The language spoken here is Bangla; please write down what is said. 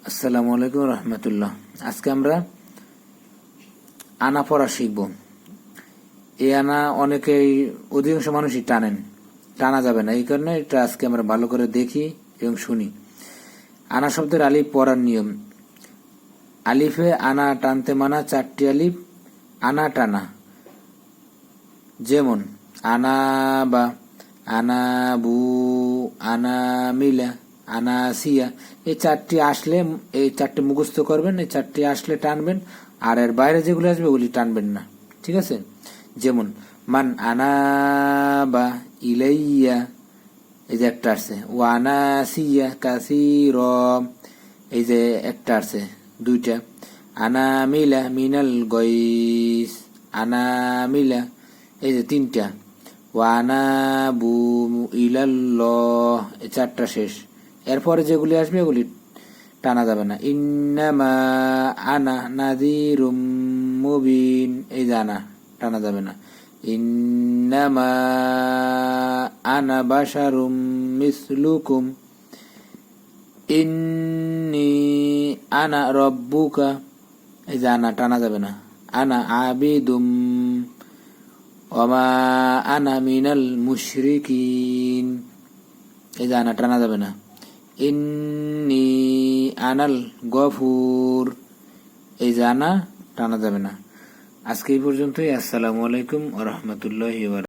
আসসালামু আলাইকুম রহমতুল্লাহ। আজকে আমরা আনা পড়া শিখব। এই আনা অনেকেই অধিকাংশ মানুষই টানা যাবে না, এই কারণে এটা আজকে আমরা ভালো করে দেখি এবং শুনি। আনা শব্দের আলিফ পড়ার নিয়ম। আলিফে আনা টানতে মানা, 4টি আলিফ আনা টানা। যেমন আনা বা, আনা বু, আনা মিলা, আনাসিয়া। এই 4টি আসলে, এই 4টি মুখস্থ করবেন, এই 4টি আসলে টানবেন, আর এর বাইরে যেগুলো আসবে ওগুলি টানবেন না, ঠিক আছে? যেমন মান আনা বা ইলাইয়া, এই যে একটা আসছে। ওয়ানাসিয়া কাসির, এই যে একটা আসছে, 2টা। আনা মিলা মিনাল গইস, আনা মিলা, এই যে 3টা। ওয়ানাবু ইলাল্লাহ, এই 4টা শেষ। এরপরে যেগুলি আসবে এগুলি টানা যাবে না। ইন্নামা আনা নাযীরুম মুবিন, এই যে আনা টানা যাবে না। ইন্নামা আনা বাশারুম মিসলুকুম, ইন্নি আনা রব্বুকা, এই যে আনা টানা যাবে না। আনা আবিদুম ওমা আনা মিনাল মুশরিকিন, এই যে আনা টানা যাবে না। ইন্নি আনাল গফুর, এই যে আনা টানা যাবে না। আজকে এই পর্যন্তই। আসসালামু আলাইকুম ওয়া রাহমাতুল্লাহি ওয়া বারাকাতুহু।